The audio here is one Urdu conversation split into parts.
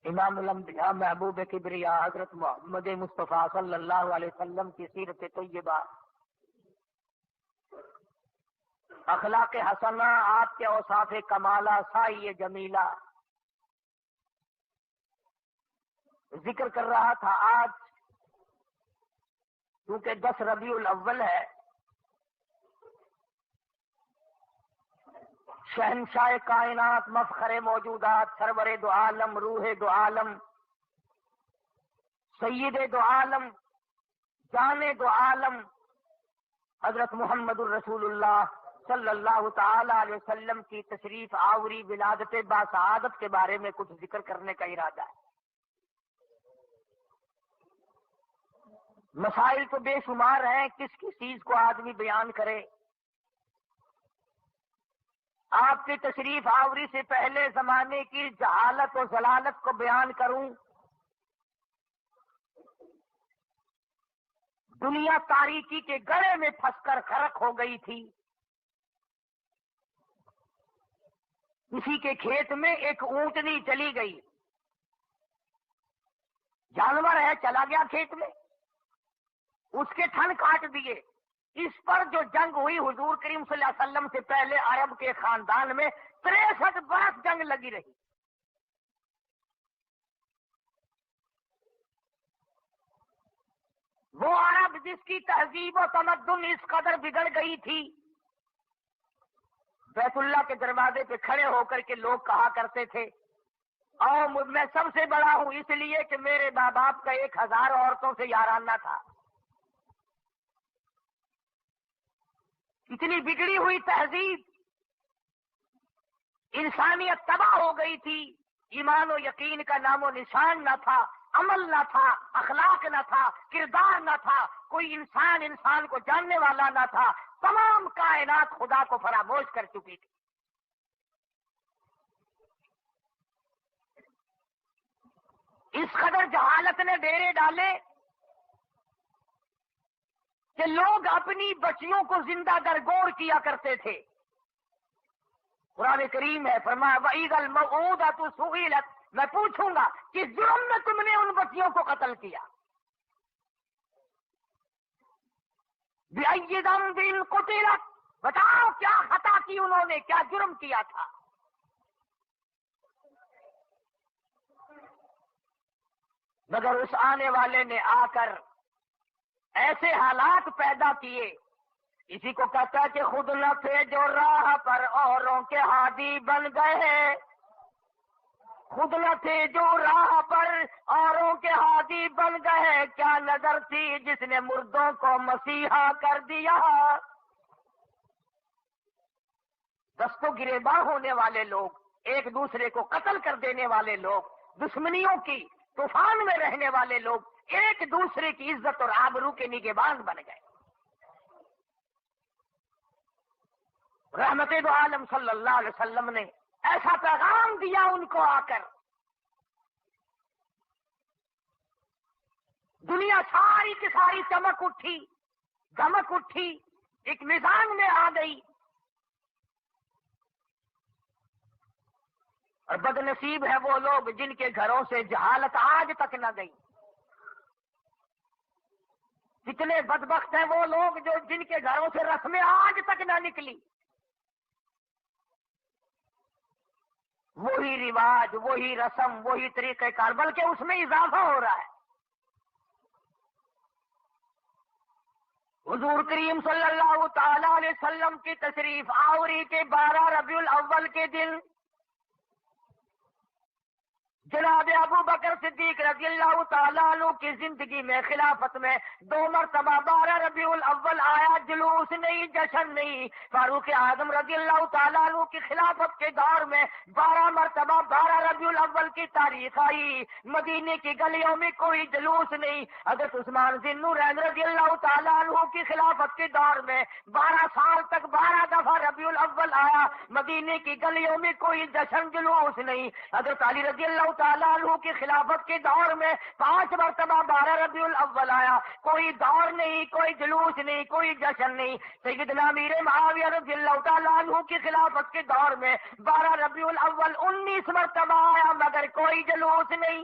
امام الانبیاء محبوب کبریا حضرت محمد مصطفیٰ صلی اللہ علیہ وسلم کی سیرت طیبہ، اخلاق حسنہ، آپ کے اوصاف کمالہ، سائی جمیلہ ذکر کر رہا تھا۔ آج کیونکہ 10 ربیع الاول ہے، شہنشاہ کائنات، مفخر موجودات، سرور دو عالم، روح دو عالم، سید دو عالم، جان دو عالم، حضرت محمد الرسول اللہ صلی اللہ تعالی علیہ وسلم کی تشریف آوری ولادت باسعادت کے بارے میں کچھ ذکر کرنے کا ارادہ ہے۔ مسائل تو بے شمار ہیں، کس کس چیز کو آدمی بیان کرے۔ آپ کی تشریف آوری سے پہلے زمانے کی جہالت و ضلالت کو بیان کروں۔ دنیا تاریکی کے گڑھے میں پھنس کر غرق ہو گئی تھی۔ کسی کے کھیت میں ایک اونٹنی چلی گئی، جانور ہے چلا گیا کھیت میں، اس کے تھن کاٹ دیے۔ اس پر جو جنگ ہوئی حضور کریم صلی اللہ علیہ وسلم سے پہلے عرب کے خاندان میں 63 برس جنگ لگی رہی۔ وہ عرب جس کی تہذیب و تمدن اس قدر بگڑ گئی تھی، بیت اللہ کے دروازے پہ کھڑے ہو کر کے لوگ کہا کرتے تھے، اور میں سب سے بڑا ہوں اس لیے کہ میرے ماں باپ کا 1000 عورتوں سے یارانہ تھا۔ اتنی بگڑی ہوئی تہذیب، انسانیت تباہ ہو گئی تھی، ایمان و یقین کا نام و نشان نہ تھا، عمل نہ تھا، اخلاق نہ تھا، کردار نہ تھا، کوئی انسان کو جاننے والا نہ تھا، تمام کائنات خدا کو فراموش کر چکی تھی۔ اس قدر جہالت نے ڈیرے ڈالے کہ لوگ اپنی بچیوں کو زندہ درگور کیا کرتے تھے۔ قرآن کریم ہے، فرمایا وَإِذَا الْمَوْءُودَةُ سُئِلَتْ، میں پوچھوں گا کس جرم میں تم نے ان بچیوں کو قتل کیا۔ بِأَيِّ ذَنبٍ قُتِلَتْ، بتاؤ کیا خطا کی انہوں نے، کیا جرم کیا تھا۔ مگر اس آنے والے نے آ کر ایسے حالات پیدا کیے، اسی کو کہتا ہے کہ خود نہ تھے جو راہ پر اوروں کے ہادی بن گئے، خود نہ تھے جو راہ پر اوروں کے ہادی بن گئے، کیا نظر تھی جس نے مردوں کو مسیحا کر دیا۔ دست و گریباں ہونے والے لوگ، ایک دوسرے کو قتل کر دینے والے لوگ، دشمنیوں کی طوفان میں رہنے والے لوگ ایک دوسرے کی عزت اور آبرو کے نگہبان بن گئے۔ رحمت دو عالم صلی اللہ علیہ وسلم نے ایسا پیغام دیا ان کو آ کر، دنیا ساری کی ساری چمک اٹھی، دمک اٹھی، ایک میدان میں آ گئی۔ اور بد نصیب ہے وہ لوگ جن کے گھروں سے جہالت آج تک نہ گئی۔ کتنے بدبخت ہیں وہ لوگ جو جن کے گھروں سے رسمیں آج تک نہ نکلی۔ وہی رواج، وہی رسم، وہی طریقہ کار، بلکہ اس میں اضافہ ہو رہا ہے۔ حضور کریم صلی اللہ تعالی علیہ وسلم کی تشریف آوری کے 12 ربیع الاول کے دن جناب ابو بکر صدیق رضی اللہ تعالیٰ عنہ کی زندگی میں، خلافت میں 2 مرتبہ 12 ربیع الاول آیا، جلوس نہیں، جشن نہیں۔ فاروق اعظم رضی اللہ تعالیٰ عنہ کی خلافت کے دور میں 12 مرتبہ 12 ربیع الاول کی تاریخ آئی، مدینے کی گلیوں میں کوئی جلوس نہیں۔ حضرت عثمان ذی النورین رضی اللہ تعالیٰ عنہ کی خلافت کے دور میں 12 سال تک 12 دفعہ ربیع الاول آیا، مدینے کی گلیوں میں کوئی جشن جلوس نہیں۔ حضرت علی رضی اللہ تعالیٰ تعالیٰ عنہ کی خلافت کے دور میں 5 مرتبہ 12 ربیع الاول آیا. کوئی دور نہیں، کوئی جلوس نہیں، کوئی جشن نہیں. سیدنا امیر معاویہ رضی اللہ تعالیٰ عنہ کی خلافت کے دور میں 12 ربیع الاول 19 مرتبہ آیا، مگر کوئی جلوس نہیں.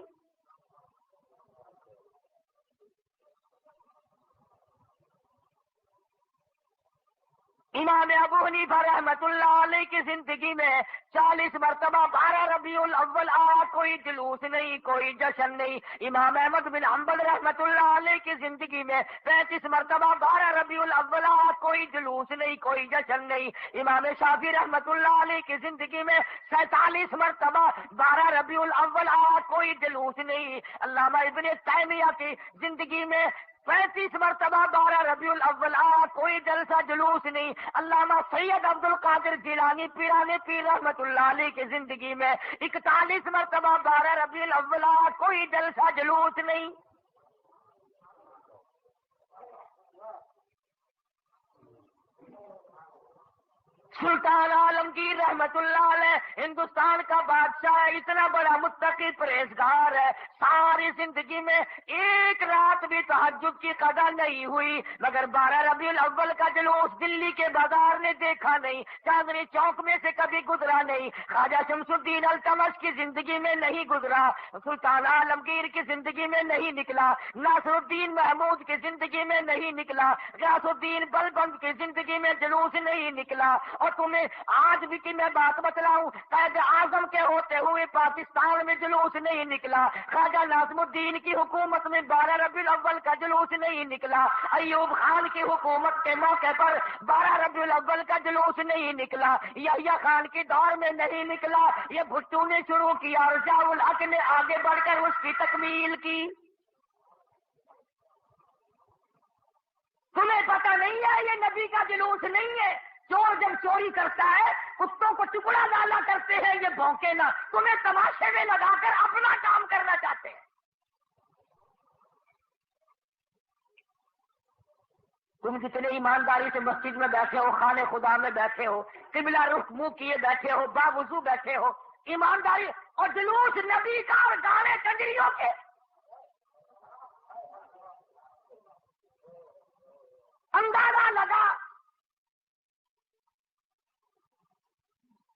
امام ابو حنیفہ رحمت اللہ علیہ کی زندگی میں 40 مرتبہ 12 ربیع الاول آیا، کوئی جلوس نہیں، کوئی جشن نہیں. امام احمد بن حنبل رحمت اللہ علیہ کی زندگی میں 35 مرتبہ 12 ربیع الاول آیا، کوئی جلوس نہیں، کوئی جشن نہیں. امام شافعی رحمت اللہ علیہ کی زندگی میں 47 مرتبہ 12 ربیع الاول آیا، کوئی جلوس نہیں. علامہ ابن تیمیہ کی زندگی میں 35 مرتبہ 12 ربیع الاول آیا، کوئی جلسہ جلوس نہیں. علامہ سید عبد القادر جیلانی پیران پیر رحمت اللہ علیہ کی زندگی میں 41 مرتبہ 12 ربیع الاول آیا، کوئی جلسہ جلوس نہیں. سلطان عالمگیر رحمت اللہ علیہ ہندوستان کا بادشاہ ہے، اتنا بڑا متقی پرہیزگار ہے، ساری زندگی میں ایک رات بھی تہجد کی قضا نہیں ہوئی، مگر 12 ربیع الاول کا جلوس دلی کے بازار نے دیکھا نہیں، چاندنی چوک میں سے کبھی گزرا نہیں. خواجہ شمس الدین التمش کی زندگی میں نہیں گزرا، سلطان عالمگیر کی زندگی میں نہیں نکلا، ناصر الدین محمود کی زندگی میں نہیں نکلا، غیاث الدین بلبند کی زندگی میں جلوس نہیں نکلا. اور تمہیں آج بھی کہ میں بات بتلاؤں، قائد اعظم کے ہوتے ہوئے پاکستان میں جلوس نہیں نکلا، خواجہ ناظم الدین کی حکومت میں 12 ربیع الاول کا جلوس نہیں نکلا، ایوب خان کی حکومت کے موقع پر 12 ربیع الاول کا جلوس نہیں نکلا، یحییٰ خان کے دور میں نہیں نکلا. یہ بھٹو نے شروع کیا اور ضیاء الحق نے آگے بڑھ کر اس کی تکمیل کی. تمہیں پتہ نہیں ہے یہ نبی کا جلوس نہیں ہے. چور جب چوری کرتا ہے کتوں کو ٹکڑا ڈالا کرتے ہیں، یہ بھونکے نہ. تمہیں تماشے میں لگا کر اپنا کام کرنا چاہتے ہیں. تم جتنے ایمانداری سے مسجد میں بیٹھے ہو، خانے خدا میں بیٹھے ہو، قبلہ رخ منہ کیے بیٹھے ہو، باوضو بیٹھے ہو، ایمانداری اور جلوس نبی کا اور گانے کنجریوں کے. اندازہ لگا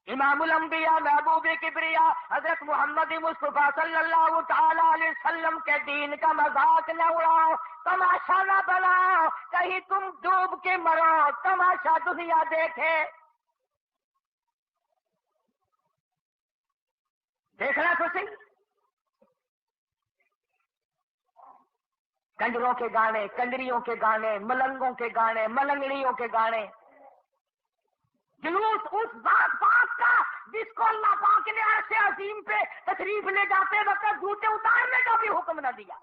امام الانبیاء محبوب کبریا حضرت محمد مصطفیٰ صلی اللہ تعالی علیہ وسلم کے دین کا مذاق نہ اڑاؤ، تماشا نہ بناؤ، کہیں تم ڈوب کے مرو، تماشا دنیا دیکھے. دیکھنا تو صحیح. کنجروں کے گانے، کنجریوں کے گانے، ملنگوں کے گانے، ملنگڑیوں کے گانے. جلوس اس ذات پاک کا جس کو اللہ پاک نے عرش عظیم پہ تشریف لے جاتے وقت جوتے اتارنے کا بھی حکم نہ دیا.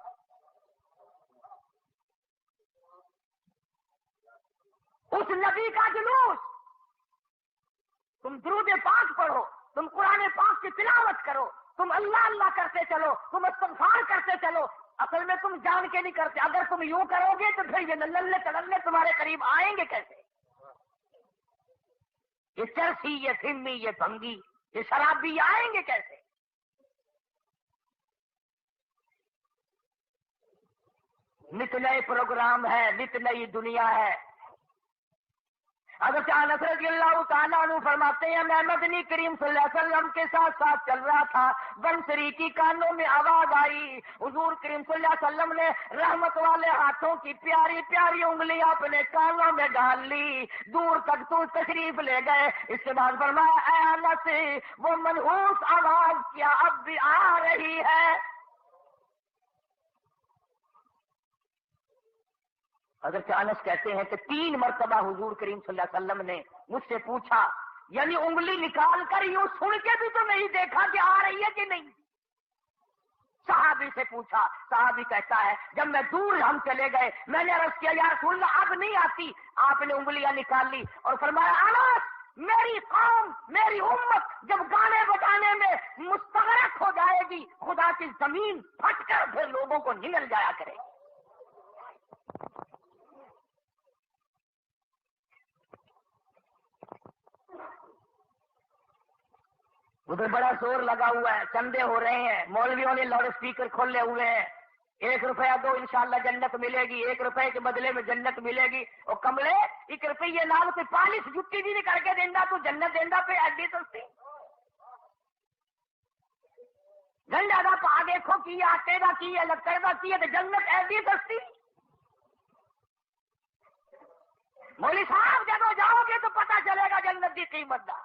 اس نبی کا جلوس. تم درود پاک پڑھو، تم قرآن پاک کی تلاوت کرو، تم اللہ اللہ کرتے چلو، تم استغفار کرتے چلو. اصل میں تم جان کے نہیں کرتے. اگر تم یوں کرو گے تو پھر یہ نلے تللے تمہارے قریب آئیں گے کیسے؟ یہ چرسی، یہ فمی، یہ بھنگی، یہ شرابی آئیں گے کیسے؟ نت نئے پروگرام ہے، نت نئی دنیا ہے. حضرت انس رضی اللہ تعالیٰ عنہ فرماتے ہیں میں مدنی کریم صلی اللہ علیہ وسلم کے ساتھ ساتھ چل رہا تھا، بنسری کی کانوں میں آواز آئی. حضور کریم صلی اللہ علیہ وسلم نے رحمت والے ہاتھوں کی پیاری پیاری انگلیاں اپنے کانوں میں ڈال لی، دور تک تو تشریف لے گئے. اس کے بعد فرمایا اے انس، وہ منحوس آواز کیا اب بھی آ رہی ہے؟ حضرت انس کہتے ہیں کہ 3 مرتبہ حضور کریم صلی اللہ علیہ وسلم نے مجھ سے پوچھا، یعنی انگلی نکال کر یوں سن کے بھی تو نہیں دیکھا کہ آ رہی ہے کہ نہیں. صحابی سے پوچھا، صحابی کہتا ہے جب میں دور ہم چلے گئے میں نے عرض کیا یا رسول اللہ اب نہیں آتی. آپ نے انگلیاں نکال لی اور فرمایا انس، میری قوم، میری امت جب گانے بجانے میں مستغرق ہو جائے گی، خدا کی زمین پھٹ کر پھر لوگوں کو نگل جایا کرے. ادھر بڑا زور لگا ہوا ہے، چندے ہو رہے ہیں، مولویوں نے لاؤڈ اسپیکر کھولے ہوئے ہیں، 1 روپیہ دو انشاءاللہ جنت ملے گی، 1 روپے کے بدلے میں جنت ملے گی۔ اور کملے 1 روپیے نال کوئی پالش جتی بھی نہیں کر کے دینا، تو جنت دینا پہ ایڈی سستی۔ گنڈا کا پا دیکھو کی ہے، آٹے کا کی ہے، لکڑ کا کی ہے، تو جنت ایڈی سستی۔ مولوی صاحب جب جاؤ گے تو پتہ چلے گا جنت کی قیمت دا۔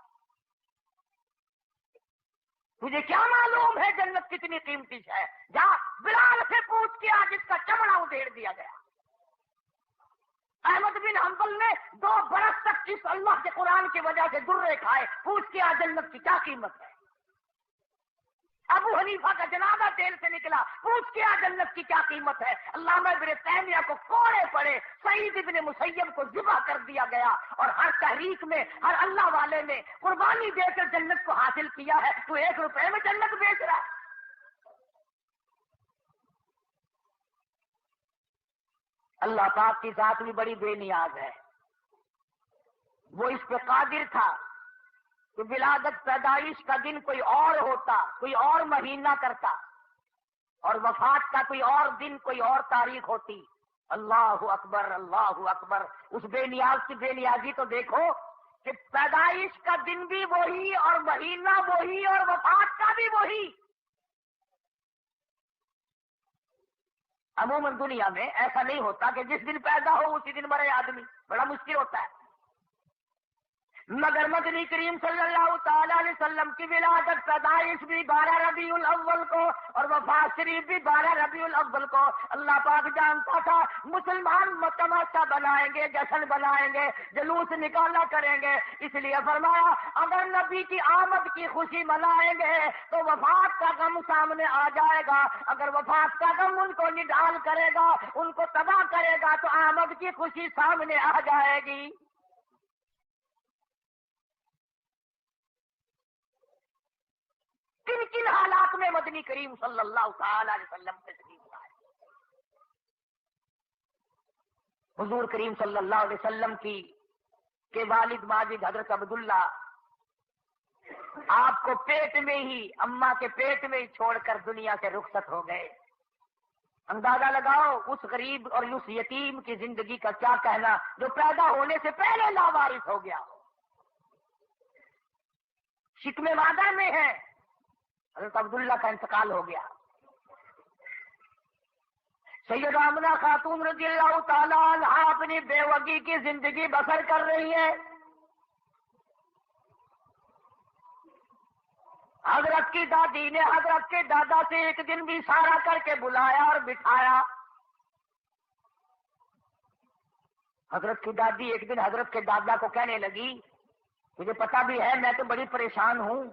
تجھے کیا معلوم ہے جنت کتنی قیمتی ہے؟ جا بلال سے پوچھ کے آج اس کا چمڑا ادھیڑ دیا گیا۔ احمد بن حنبل نے 2 برس تک اس اللہ کے قرآن کی وجہ سے درے کھائے، پوچھ کے آج جنت کی کیا قیمت ہے؟ ابو حنیفہ کا جنازہ جیل سے نکلا، پوچھ کے آج جنت کی کیا قیمت ہے؟ علامہ ابن تیمیہ کو کوڑے پڑے، سعید ابن مسیب کو ذبح کر دیا گیا، اور ہر تحریک میں ہر اللہ والے نے قربانی دے کر جنت کو حاصل کیا ہے، تو 1 روپے میں جنت بیچ رہا ہے۔ اللہ پاک کی ذات بھی بڑی بے نیاز ہے، وہ اس پہ قادر تھا کہ ولادت پیدائش کا دن کوئی اور ہوتا، کوئی اور مہینہ کرتا، اور وفات کا کوئی اور دن، کوئی اور تاریخ ہوتی۔ اللہ اکبر، اللہ اکبر۔ اس بے نیاز کی بے نیازی تو دیکھو کہ پیدائش کا دن بھی وہی، اور مہینہ وہی، اور وفات کا بھی وہی۔ عموماً دنیا میں ایسا نہیں ہوتا کہ جس دن پیدا ہو اسی دن مرے آدمی، بڑا مشکل ہوتا ہے، مگر مدنی کریم صلی اللہ تعالی علیہ وسلم کی ولادت پیدائش بھی 12 ربیع الاول کو، اور وفات شریف بھی 12 ربیع الاول کو۔ اللہ پاک جانتا تھا مسلمان تماشا بنائیں گے، جشن بنائیں گے، جلوس نکالا کریں گے، اس لیے فرمایا اگر نبی کی آمد کی خوشی منائیں گے تو وفات کا غم سامنے آ جائے گا، اگر وفات کا غم ان کو نڈال کرے گا، ان کو تباہ کرے گا، تو آمد کی خوشی سامنے آ جائے گی۔ کن کن حالات میں مدنی کریم صلی اللہ تعالی علیہ وسلم تشریف لائے؟ حضور کریم صلی اللہ علیہ وسلم کے والد ماجد حضرت عبداللہ آپ کو پیٹ میں ہی، اماں کے پیٹ میں ہی چھوڑ کر دنیا سے رخصت ہو گئے۔ اندازہ لگاؤ اس غریب اور اس یتیم کی زندگی کا کیا کہنا جو پیدا ہونے سے پہلے لاوارث ہو گیا، شکم مادر میں ہے۔ حضرت عبداللہ کا انتقال ہو گیا۔ سیدہ آمنہ خاتون رضی اللہ تعالیٰ عنہا اپنی بیوگی کی زندگی بسر کر رہی ہے۔ حضرت کی دادی نے حضرت کے دادا سے ایک دن بھی اشارہ کر کے بلایا اور بٹھایا۔ حضرت کی دادی ایک دن حضرت کے دادا کو کہنے لگی مجھے پتا بھی ہے میں تو بڑی پریشان ہوں،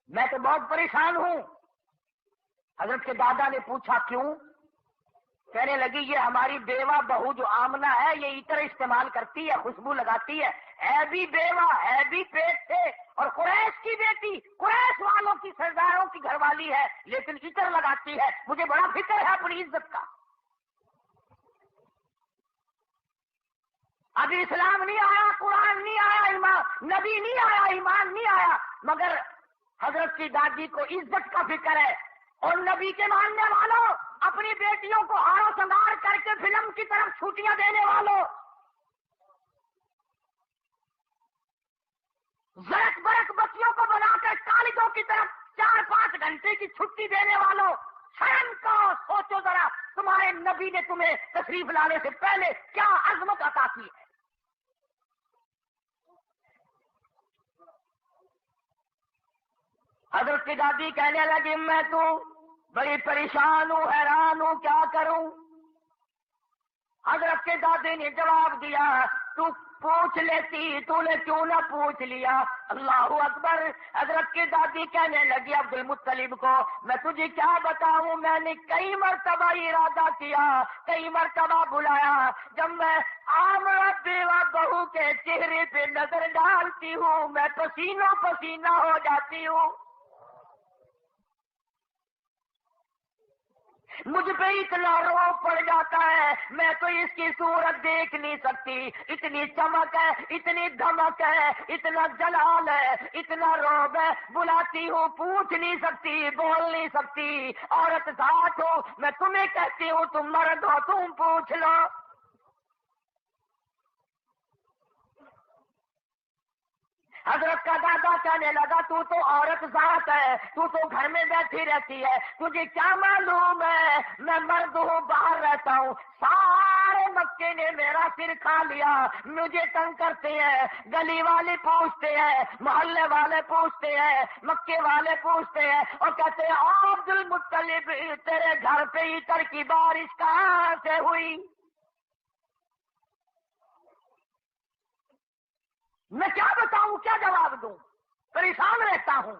میں تو بہت پریشان ہوں۔ حضرت کے دادا نے پوچھا کیوں؟ کہنے لگی یہ ہماری بیوہ بہو جو آمنہ ہے یہ عطر استعمال کرتی ہے، خوشبو لگاتی ہے بھی بیوہ، ہے بھی پیٹ سے، اور قریش کی بیٹی، قریش والوں کی سرداروں کی گھر والی ہے، لیکن عطر لگاتی ہے، مجھے بڑا فکر ہے اپنی عزت کا۔ ابھی اسلام نہیں آیا، قرآن نہیں آیا، ایمان نبی نہیں آیا، ایمان نہیں آیا، مگر حضرت کی دادی کو عزت کا فکر ہے۔ اور نبی کے ماننے والوں، اپنی بیٹیوں کو ہارو سنگار کر کے فلم کی طرف چھٹیاں دینے والوں، زرک برک بچیوں کو بنا کر کالجوں کی طرف 4-5 گھنٹے کی چھٹی دینے والوں، شرم کا سوچو ذرا تمہارے نبی نے تمہیں تشریف لانے سے پہلے کیا عظمت عطا کی ہے۔ حضرت کی دادی کہنے لگی میں تو بڑی پریشان ہوں، حیران ہوں، کیا کروں؟ حضرت کے دادی نے جواب دیا تو پوچھ لیتی، تو نے کیوں نہ پوچھ لیا؟ اللہ اکبر۔ حضرت کی دادی کہنے لگی عبد المطلب کو میں تجھے کیا بتاؤں، میں نے کئی مرتبہ ارادہ کیا، کئی مرتبہ بلایا، جب میں آمنہ بیوہ بہو کے چہرے پہ نظر ڈالتی ہوں میں پسینوں پسینہ ہو جاتی ہوں۔ مجھ پہ اتنا روب پڑ جاتا ہے، میں تو اس کی صورت دیکھ نہیں سکتی، اتنی چمک ہے، اتنی دھمک ہے، اتنا جلال ہے، اتنا روب ہے، بلاتی ہوں پوچھ نہیں سکتی، بول نہیں سکتی، عورت ذات ہو، میں تمہیں کہتی ہوں تم مرد ہو، تم پوچھ لو۔ حضرت کا دادا کہنے لگا تو عورت ذات ہے، تو گھر میں بیٹھی رہتی ہے، تجھے کیا معلوم ہے میں مرد ہوں، باہر رہتا ہوں، سارے مکے نے میرا سر کھا لیا، مجھے تنگ کرتے ہیں، گلی والے پوچھتے ہیں، محلے والے پوچھتے ہیں، مکے والے پوچھتے ہیں اور کہتے ہیں عبد المطلب تیرے گھر پہ عطر کی بارش کہاں سے ہوئی؟ میں کیا بتاؤں، کیا جواب دوں، پریشان رہتا ہوں۔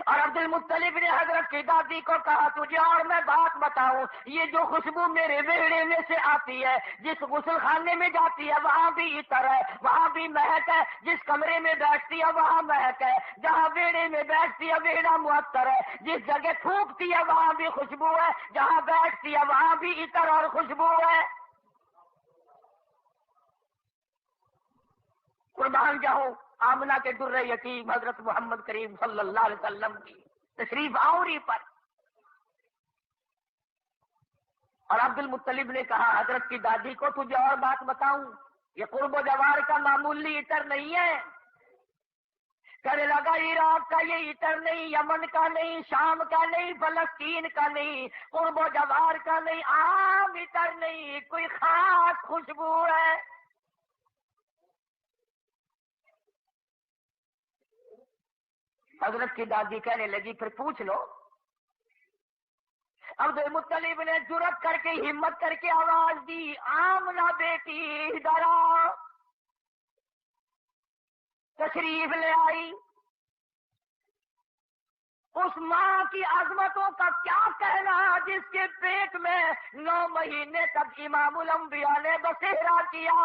اور عبد المطلب نے حضرت کی دادی کو کہا تجھے اور میں بات بتاؤں، یہ جو خوشبو میرے ویڑے میں سے آتی ہے، جس غسل خانے میں جاتی ہے وہاں بھی عطر ہے، وہاں بھی مہک ہے، جس کمرے میں بیٹھتی ہے وہاں مہک ہے، جہاں ویڑے میں بیٹھتی ہے ویڑا معطر ہے، جس جگہ تھوکتی ہے وہاں بھی خوشبو ہے، جہاں بیٹھتی ہے وہاں بھی عطر اور خوشبو ہے۔ قربان جاؤں آمنہ کے در یتیم حضرت محمد کریم صلی اللہ علیہ وسلم کی تشریف آوری پر۔ اور عبد المطلب نے کہا حضرت کی دادی کو تجھے اور بات بتاؤں، یہ قرب و جوار کا معمولی عطر نہیں ہے۔ کہنے لگا عراق کا یہ عطر نہیں، یمن کا نہیں، شام کا نہیں، فلسطین کا نہیں، قرب و جوار کا نہیں، عام عطر نہیں، کوئی خاص خوشبو ہے۔ حضرت کی دادی کہنے لگی پھر پوچھ لو۔ عبد المطلب نے جرأت کر کے ہمت کر کے آواز دی آمنہ بیٹی ادھر آ۔ تشریف لے آئی۔ اس ماں کی عظمتوں کا کیا کہنا جس کے پیٹ میں 9 مہینے تک امام الانبیاء نے بسیرا کیا۔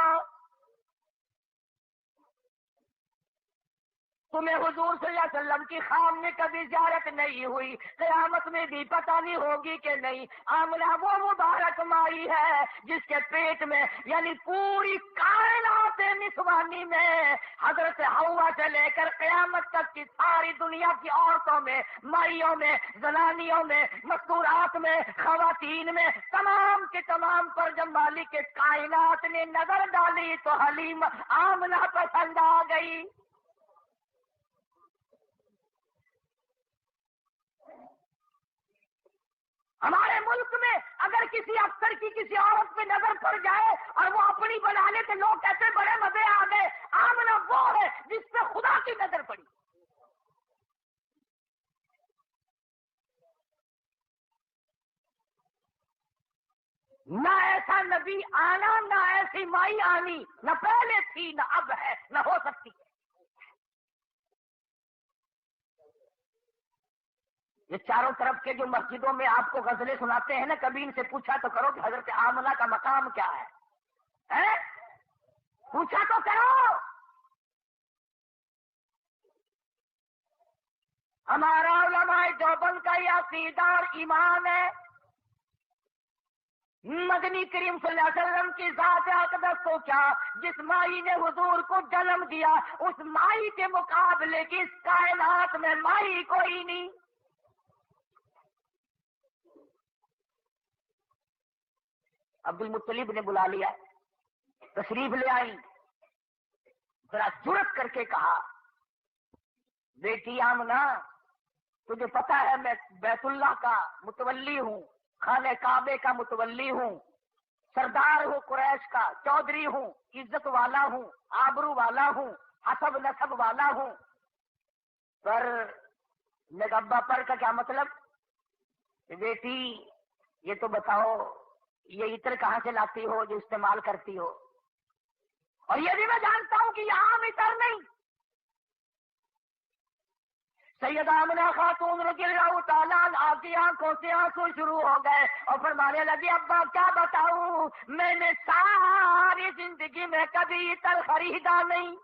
تمہیں حضور صلی اللہ علیہ وسلم کی خام میں کبھی زیارت نہیں ہوئی، قیامت میں بھی پتہ نہیں ہوگی کہ نہیں۔ آمنہ وہ مبارک مائی ہے جس کے پیٹ میں یعنی پوری کائنات نسوانی میں حضرت حوا سے لے کر قیامت تک کی ساری دنیا کی عورتوں میں، مائیوں میں، زنانیوں میں، مستورات میں، خواتین میں، تمام کے تمام پر جب مالک کائنات نے نظر ڈالی تو حلیم آمنہ پسند آ گئی۔ ہمارے ملک میں اگر کسی افسر کی کسی عورت پہ نظر پڑ جائے اور وہ اپنی بنا لے تو لوگ کہتے بڑے مزے آ گئے۔ آمنہ وہ ہے جس پہ خدا کی نظر پڑی۔ نہ ایسا نبی آنا، نہ ایسی مائی آنی، نہ پہلے تھی نہ اب ہے نہ ہو سکتی ہے۔ یہ چاروں طرف کے جو مسجدوں میں آپ کو غزلیں سناتے ہیں نا، کبھی ان سے پوچھا تو کرو کہ حضرت آمنہ کا مقام کیا ہے؟ پوچھا تو کرو۔ ہمارا علماء دیوبند کا یہ عقیدہ اور ایمان ہے، مدنی کریم صلی اللہ علیہ وسلم کی ذات اقدس کو کیا، جس مائی نے حضور کو جنم دیا اس مائی کے مقابلے کی اس کائنات میں مائی کوئی نہیں۔ عبد المطلب نے بلا لیا، تشریف لے آئی، ذرا جرأت کر کے کہا بیٹی آمنہ تجھے پتا ہے میں بیت اللہ کا متولی ہوں، خانہ کعبے کا متولی ہوں، سردار ہوں قریش کا، چودھری ہوں، عزت والا ہوں، آبرو والا ہوں، حسب نسب والا ہوں، پر نگبا پر کا کیا مطلب؟ بیٹی یہ تو بتاؤ یہ عطر کہاں سے لاتی ہو جو استعمال کرتی ہو؟ اور یہ بھی میں جانتا ہوں کہ یہ عام عطر نہیں۔ سیدہ آمنہ خاتون رضی اللہ تعالیٰ عنہا کی آنکھوں سے آنسو شروع ہو گئے اور فرمانے لگی ابا کیا بتاؤں، میں نے ساری زندگی میں کبھی عطر خریدا نہیں۔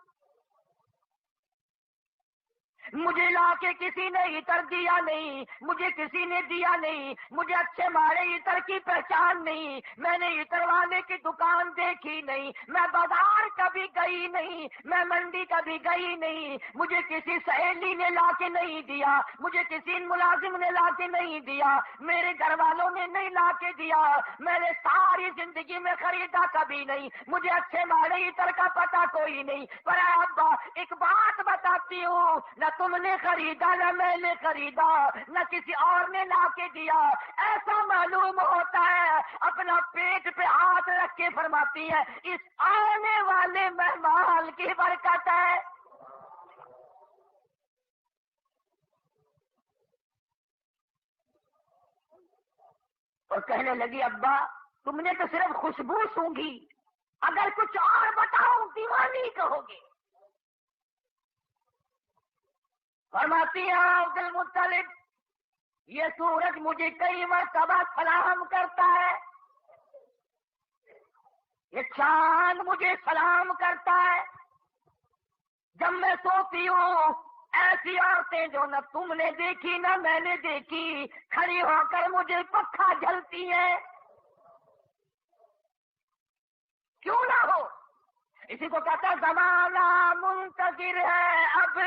مجھے لا کے کسی نے عطر دیا نہیں، مجھے کسی نے دیا نہیں، مجھے اچھے مارے عطر کی پہچان نہیں، میں نے عطر والے کی دکان دیکھی نہیں، میں بازار کبھی گئی نہیں، میں منڈی کبھی گئی نہیں، مجھے کسی سہیلی نے لا کے نہیں دیا، مجھے کسی ملازم نے لا کے نہیں دیا، میرے گھر والوں نے نہیں لا کے دیا، میں نے ساری زندگی میں خریدا کبھی نہیں، مجھے اچھے مارے عطر کا پتہ کوئی نہیں، پر اے ابا ایک بات بتاتی ہوں، نہ تم نے خریدا نہ میں نے خریدا نہ کسی اور نے لا کے دیا، ایسا معلوم ہوتا ہے، اپنا پیٹ پہ ہاتھ رکھ کے فرماتی ہے اس آنے والے مہمان کی برکت ہے۔ اور کہنے لگی ابا تم نے تو صرف خوشبو سونگھی، اگر کچھ اور بتاؤ دیوانی کہو گے۔ فرماتی ہے عبد المطلب یہ سورج مجھے کئی مرتبہ سلام کرتا ہے، یہ چاند مجھے سلام کرتا ہے، جب میں سوتی ہوں ایسی عورتیں جو نہ تم نے دیکھی نہ میں نے دیکھی کھڑی ہو کر مجھے پکھا جھلتی ہیں، کیوں نہ ہو؟ اسی کو کہتا زمانہ منتظر ہے اب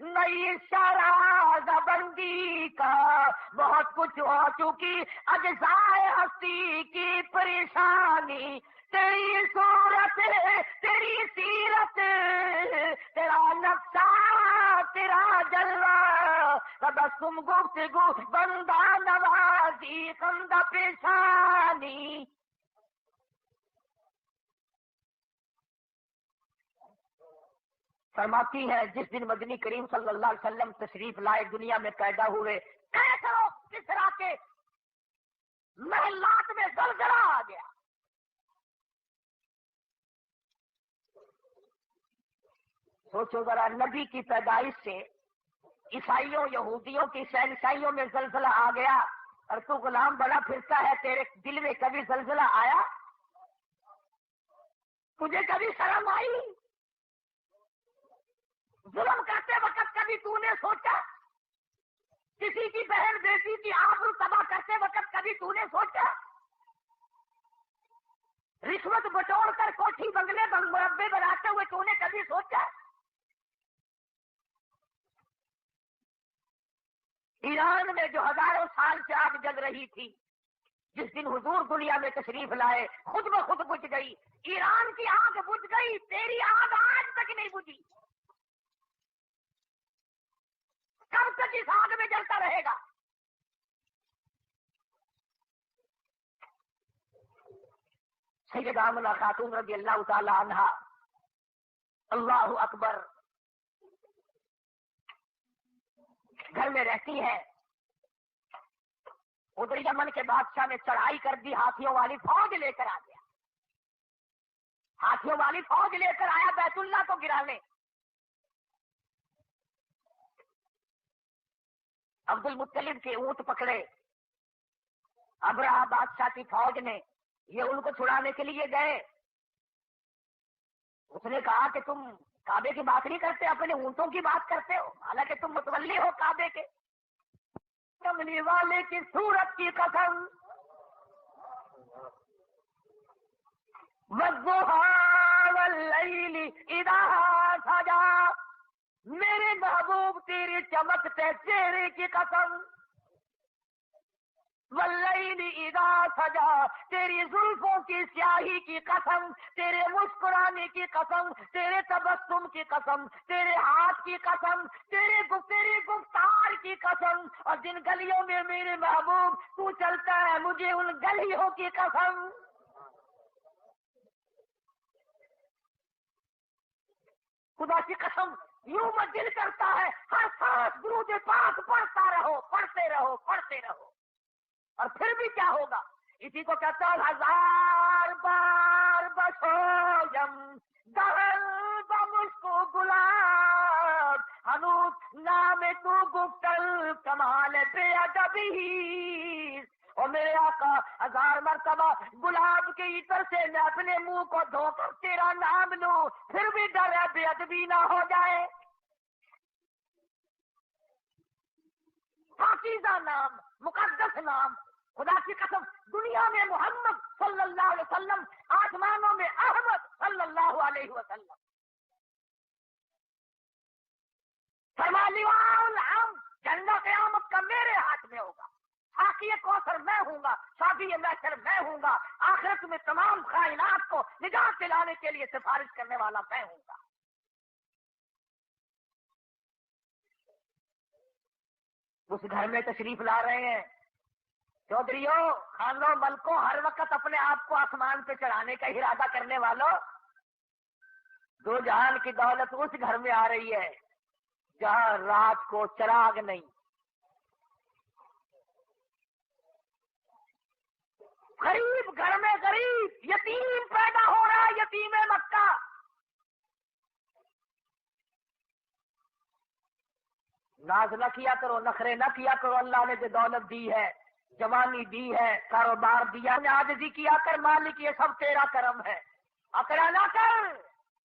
نئی شراز بندی کا، بہت کچھ ہو چکی اجزائے ہستی کی پریشانی، تیری صورت تیری سیرت تیرا نقشہ تیرا جلوہ، تبسم گفتگو بندہ نوازی خندہ پیشانی۔ فرماتی ہے جس دن مدنی کریم صلی اللہ علیہ وسلم تشریف لائے دنیا میں پیدا ہوئے، کسرا کے محلات میں زلزلہ آ گیا۔ سوچو ذرا نبی کی پیدائش سے عیسائیوں یہودیوں کی شہنشاہیوں میں زلزلہ آ گیا اور تو غلام بنا پھرتا ہے، تیرے دل میں کبھی زلزلہ آیا؟ تجھے کبھی شرم آئی؟ ظلم کرتے وقت کبھی تو نے سوچا؟ کسی کی بہن بیٹی کی آبرو تباہ کرتے وقت کبھی تو نے سوچا؟ رشوت بٹور کر کوٹھی بنگلے مربے بناتے ہوئے تو نے کبھی سوچا؟ ایران میں جو ہزاروں سال سے آگ جل رہی تھی، جس دن حضور دنیا میں تشریف لائے خود بخود بجھ گئی، ایران کی آگ بجھ گئی، تیری آگ آج تک نہیں بجھی، کب تک اس آگ میں جلتا رہے گا؟ سیدہ آمنہ خاتون رضی اللہ تعالی عنہا، اللہ اکبر، گھر میں رہتی ہے، ادھر یمن کے بادشاہ نے چڑھائی کر دی، ہاتھیوں والی فوج لے کر آ گیا، ہاتھیوں والی فوج لے کر آیا بیت اللہ کو گرانے۔ عبد المطلب کے اونٹ پکڑے ابرہہ بادشاہ کی فوج نے، یہ ان کو چھڑانے کے لیے گئے، اس نے کہا کہ تم کعبے کی بات نہیں کرتے، اپنے اونٹوں کی بات کرتے ہو، حالانکہ تم متولی ہو کعبے کے۔ کملی والے کی صورت کی قسم، والضحیٰ واللیل اذا سجا، میرے محبوب تیرے چمکتے چہرے کی قسم، واللیل اذا سجا، تیری زلفوں کی سیاہی کی قسم، تیرے مسکرانے کی قسم، تیرے تبسم کی قسم، تیرے ہاتھ کی قسم، تیری گفتار کی قسم، اور جن گلیوں میں میرے محبوب تو چلتا ہے مجھے ان گلیوں کی قسم۔ خدا کی قسم یوں میں دل کرتا ہے ہر سانس درود پاک پڑھتا رہو، پڑھتے رہو، پڑھتے رہو، اور پھر بھی کیا ہوگا؟ اسی کو کہتا ہے ہزار بار بسویم دہل بمشکو گلاب، ہنوز نام تو گفتل کمال بے ادبی، اور میرے آقا ہزار مرتبہ گلاب کے عطر سے میں اپنے منہ کو دھو کر تیرا نام لوں، پھر بھی ڈر ہے بے ادبی نہ ہو جائے۔ پاکیزہ نام، مقدس نام. خدا کی قسم دنیا میں محمد صلی اللہ علیہ وسلم، آسمانوں میں احمد صلی اللہ علیہ وسلم. فرما لواء الحمد، جھنڈا قیامت کا میرے ہاتھ میں ہوگا. ساقی کوثر میں ہوں گا، شافی محشر میں ہوں گا، آخرت میں تمام کائنات کو نجات دلانے کے لیے سفارش کرنے والا میں ہوں گا. اس گھر میں تشریف لا رہے ہیں چودھریوں، خانوں، ملکوں، ہر وقت اپنے آپ کو آسمان پہ چڑھانے کا ارادہ کرنے والوں، دو جہان کی دولت اس گھر میں آ رہی ہے جہاں رات کو چراغ نہیں. غریب گھر میں غریب یتیم پیدا ہو رہا ہے، یتیم مکہ. ناز نہ کیا کرو، نخرے نہ کیا کرو. اللہ نے جو دولت دی ہے، جوانی دی ہے، کاروبار دیا، عاجزی کیا کر مالک، یہ سب تیرا کرم ہے. اکڑا نہ کر.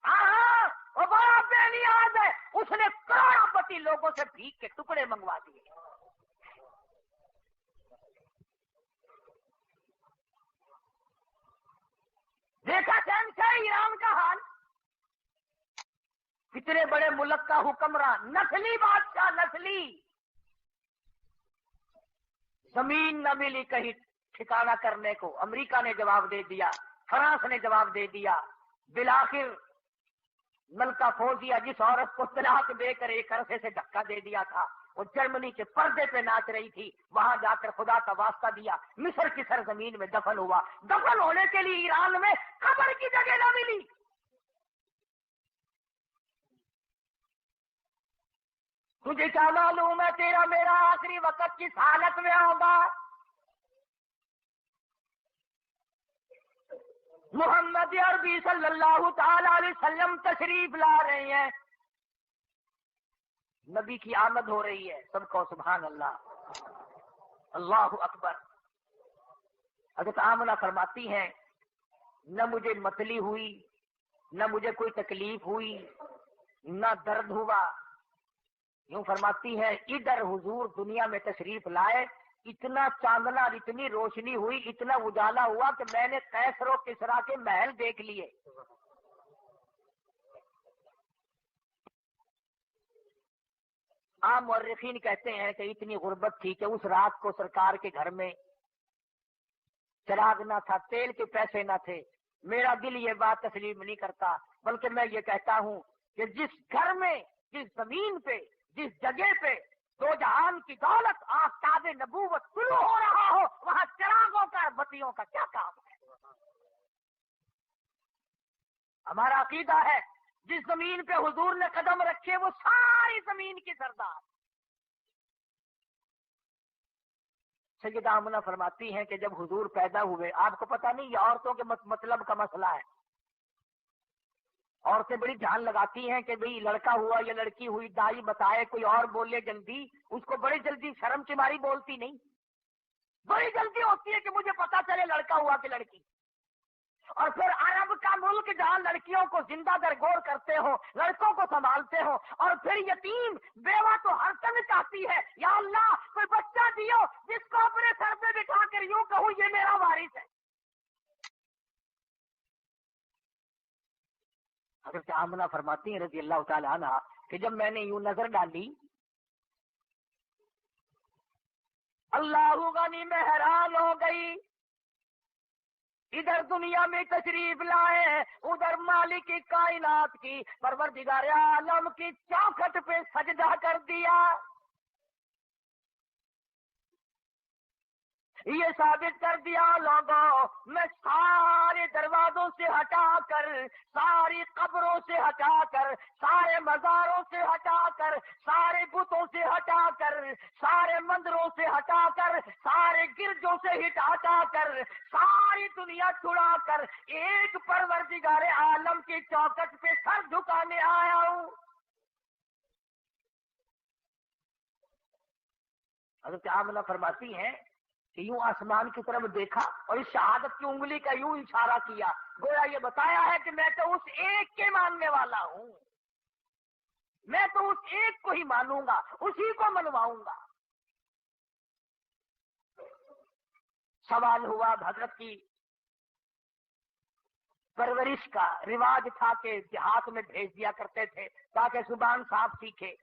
ہاں وہ بڑا بے نیاز ہے، اس نے کروڑوں پتی لوگوں سے بھیک کے ٹکڑے منگوا دیے. دیکھا شہنشاہ ایران کا حال، کتنے بڑے ملک کا حکمران، نسلی بادشاہ، نسلی. زمین نہ ملی کہیں ٹھکانہ کرنے کو. امریکہ نے جواب دے دیا، فرانس نے جواب دے دیا. بالآخر ملکہ فوزیہ جس عورت کو طلاق دے کر ایک عرصے سے دھکا دے دیا تھا، وہ جرمنی کے پردے پہ ناچ رہی تھی، وہاں جا کر خدا کا واسطہ دیا، مصر کی سرزمین میں دفن ہوا. دفن ہونے کے لیے ایران میں قبر کی جگہ نہ ملی. تجھے کیا معلوم ہے تیرا میرا آخری وقت کس حالت میں ہوگا؟ محمد عربی صلی اللہ تعالی علیہ وسلم تشریف لا رہے ہیں، نبی کی آمد ہو رہی ہے. سب کو سبحان اللہ، اللہ اکبر. حضرت آمنہ فرماتی ہیں نہ مجھے متلی ہوئی، نہ مجھے کوئی تکلیف ہوئی، نہ درد ہوا. یوں فرماتی ہے ادھر حضور دنیا میں تشریف لائے، اتنا چاندنا، اتنی روشنی ہوئی، اتنا اجالا ہوا کہ میں نے قیصر و کسریٰ کے محل دیکھ لیے. عام مورخین کہتے ہیں کہ اتنی غربت تھی کہ اس رات کو سرکار کے گھر میں چراغ نہ تھا، تیل کے پیسے نہ تھے. میرا دل یہ بات تسلیم نہیں کرتا، بلکہ میں یہ کہتا ہوں کہ جس گھر میں، جس زمین پہ، جس جگہ پہ دو جہان کی دولت، آفتاب نبوت طلوع ہو رہا ہو، وہاں چراغوں کا، بتیوں کا کیا کام ہے؟ ہمارا عقیدہ ہے جس زمین پہ حضور نے قدم رکھے وہ ساری زمین کی سردار. سیدہ آمنہ فرماتی ہیں کہ جب حضور پیدا ہوئے، آپ کو پتہ نہیں یہ عورتوں کے مطلب کا مسئلہ ہے. عورتیں بڑی دھیان لگاتی ہیں کہ بھئی لڑکا ہوا یا لڑکی ہوئی، دائی بتائے، کوئی اور بولے جلدی، اس کو بڑی جلدی شرم کی ماری بولتی نہیں، بڑی جلدی ہوتی ہے کہ مجھے پتا چلے لڑکا ہوا کہ لڑکی. اور پھر عرب کا ملک جہاں لڑکیوں کو زندہ درگور کرتے ہو، لڑکوں کو سنبھالتے ہو، اور پھر یتیم بیوہ تو ہر سن چاہتی ہے یا اللہ کوئی بچہ دیو جس کو اپنے سر پہ بٹھا کر یوں کہوں یہ میرا وارث ہے. حضرت آمنہ فرماتی ہیں رضی اللہ تعالی عنہ کہ جب میں نے یوں نظر ڈالی، اللہ غنی میں حیران ہو گئی. ادھر دنیا میں تشریف لائے، ادھر مالک کی کائنات کی، پروردگار عالم کی چوکھٹ پہ سجدہ کر دیا. یہ ثابت کر دیا لوگوں میں سارے دروازوں سے ہٹا کر، ساری قبروں سے ہٹا کر، سارے مزاروں سے ہٹا کر، سارے بتوں سے ہٹا کر، سارے مندروں سے ہٹا کر، سارے گرجوں سے ہٹا کر، ساری دنیا چھڑا کر ایک پروردگار عالم کی چوکٹ پہ سر جھکانے آیا ہوں. حضرت آمنہ فرماتی ہیں کہ یوں آسمان کی طرف دیکھا اور اس شہادت کی انگلی کا یوں اشارہ کیا، گویا یہ بتایا ہے کہ میں تو اس ایک کے ماننے والا ہوں، میں تو اس ایک کو ہی مانوں گا، اسی کو منواؤں گا. سوال ہوا، حضرت کی پرورش کا رواج تھا کہ دیہات میں بھیج دیا کرتے تھے تاکہ زبان صاف سیکھے.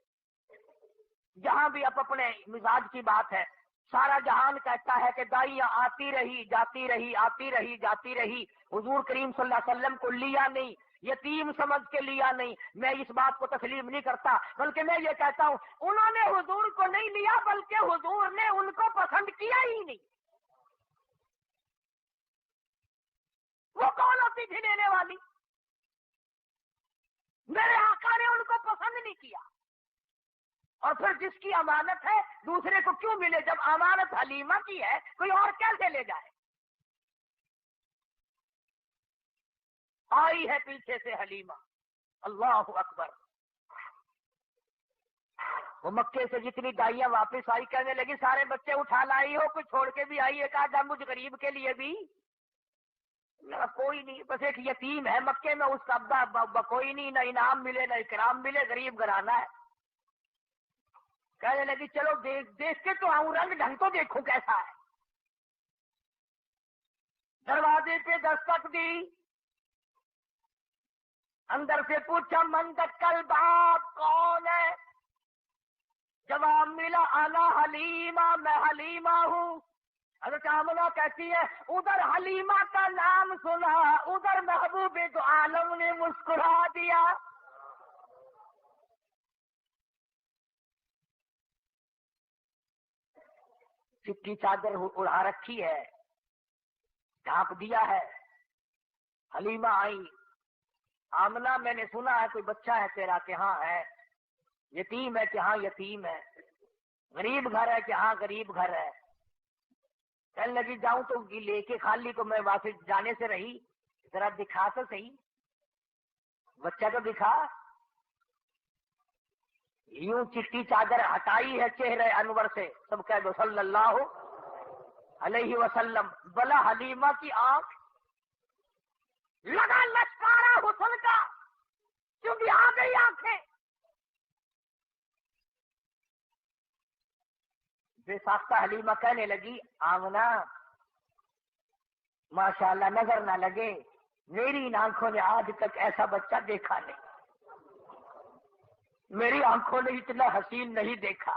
جہاں بھی اب اپنے مزاج کی بات ہے، سارا جہان کہتا ہے کہ داعیاں آتی رہی جاتی رہی، آتی رہی جاتی رہی، حضور کریم صلی اللہ علیہ وسلم کو لیا نہیں، یتیم سمجھ کے لیا نہیں. میں اس بات کو تسلیم نہیں کرتا، بلکہ میں یہ کہتا ہوں انہوں نے حضور کو نہیں لیا بلکہ حضور نے ان کو پسند کیا ہی نہیں. وہ کون ہوتی تھی لینے والی؟ میرے آقا نے ان کو پسند نہیں کیا. اور پھر جس کی امانت ہے دوسرے کو کیوں ملے؟ جب امانت حلیمہ کی ہے کوئی اور کیسے لے جائے؟ آئی ہے پیچھے سے حلیمہ، اللہ اکبر. وہ مکے سے جتنی دائیاں واپس آئی کہنے لگی سارے بچے اٹھا لائی ہو، کوئی چھوڑ کے بھی آئی ہے؟ کہا مجھ غریب کے لیے بھی کوئی نہیں، بس ایک یتیم ہے مکے میں، اس کا ابا کوئی نہیں، نہ انعام ملے نہ اکرام ملے، غریب گھرانہ ہے. کہنے لگی چلو دیکھ کے تو آؤں، رنگ ڈھنگ تو دیکھو کیسا ہے. دروازے پہ دستک دی، اندر سے پوچھا من دکل باب، کون ہے؟ جواب ملا انا حلیمہ، میں حلیمہ ہوں. حضرت آمنہ کہتی ہے ادھر حلیمہ کا نام سنا، ادھر محبوب دو عالم نے مسکرا دیا. چٹی چادر اڑا رکھی ہے، ڈھانپ دیا ہے. حلیمہ آئی، آمنہ میں نے سنا ہے کوئی بچہ ہے تیرا؟ کہ ہاں ہے. یتیم ہے؟ کہ ہاں یتیم ہے. غریب گھر ہے؟ کہ ہاں غریب گھر ہے. کہنے لگی جاؤں تو لے کے خالی کو میں واپس جانے سے رہی، ذرا دکھا تو صحیح، بچہ تو دکھا. یوں چٹی چادر ہٹائی ہے چہرے انور سے، سب کہہ دو صلی اللہ علیہ وسلم. بلا حلیمہ کی آنکھ لگا لشکارا حسن کا، کیونکہ آ گئی آنکھیں. بے ساختہ حلیمہ کہنے لگی آمنہ ماشاءاللہ نظر نہ لگے، میری ان آنکھوں نے آج تک ایسا بچہ دیکھا نہیں، میری آنکھوں نے اتنا حسین نہیں دیکھا.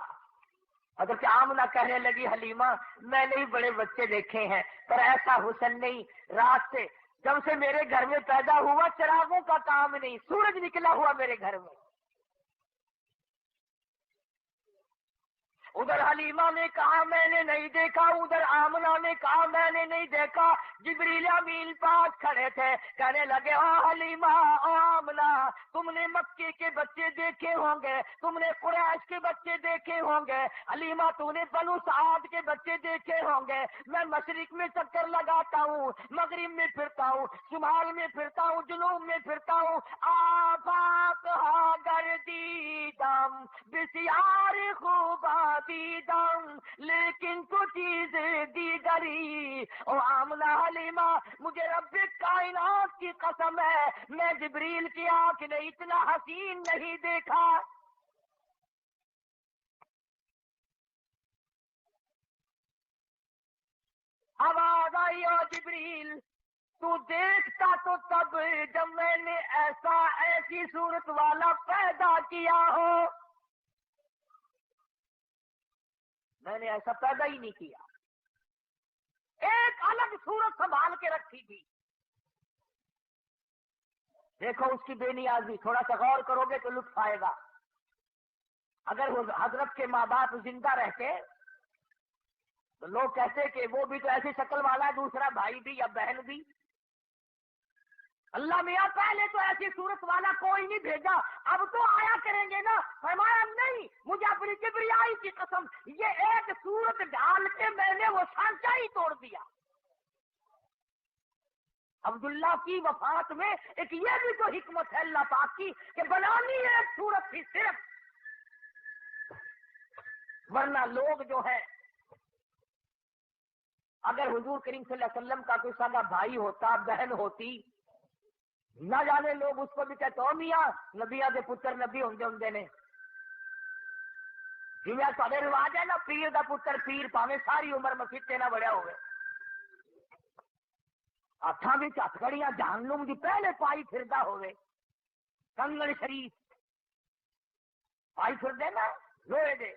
حضرت آمنہ کہنے لگی حلیمہ میں نے بڑے بچے دیکھے ہیں پر ایسا حسن نہیں. رات سے جب سے میرے گھر میں پیدا ہوا چراغوں کا کام نہیں، سورج نکلا ہوا میرے گھر میں. ادھر حلیمہ نے کہا میں نے نہیں دیکھا، ادھر آمنہ نے کہا میں نے نہیں دیکھا. جبریل امین پاس کھڑے تھے، کہنے لگے او حلیمہ او آمنہ، تم نے مکے کے بچے دیکھے ہوں گے، تم نے قریش کے بچے دیکھے ہوں گے، حلیمہ تو نے بنو سعد کے بچے دیکھے ہوں گے. میں مشرق میں چکر لگاتا ہوں، مغرب میں پھرتا ہوں، شمال میں پھرتا ہوں، جنوب میں پھرتا ہوں. آفاق ہا گردیدم بسیار خوبا دیدم لیکن تو چیز دیگری. او آمنہ حلیمہ مجھے رب کائنات کی قسم ہے میں جبریل کی آنکھ نے اتنا حسین نہیں دیکھا. آواز آئی او جبریل تو دیکھتا تو تب جب میں نے ایسی صورت والا پیدا کیا ہو. میں نے ایسا پیدا ہی نہیں کیا، ایک الگ صورت سنبھال کے رکھی تھی. دیکھو اس کی بے نیازی، تھوڑا سا غور کرو گے تو لطف آئے گا. اگر حضرت کے ماں باپ زندہ رہتے تو لوگ کہتے کہ وہ بھی تو ایسی شکل والا ہے، دوسرا بھائی بھی یا بہن بھی. اللہ میاں پہلے تو ایسی صورت والا کوئی نہیں بھیجا، اب تو آیا کریں گے نا. فرمایا نہیں، مجھے اپنی کبریائی کی قسم یہ ایک صورت ڈال کے میں نے وہ سانچہ ہی توڑ دیا. عبداللہ کی وفات میں ایک یہ بھی تو حکمت ہے اللہ پاک کی کہ بنانی ہے ایک صورت تھی صرف، ورنہ لوگ جو ہے اگر حضور کریم صلی اللہ علیہ وسلم کا کوئی سگا بھائی ہوتا، بہن ہوتی، نہ جانے لوگ اس کو بھی کہتے ہو میاں نبیاں دے پتر نبی ہوندے نے. جی میں تھوڑے رواج ہے نا پیر دا پتر پیر پاویں ساری عمر مسیتے نہ بڑھیا ہوئے. ہاتھاں وچ ہتھکڑیاں جہنم دی پہلے پائی پھردا ہوئے، کنگن شریف پائی پھردے نا لوہے دے،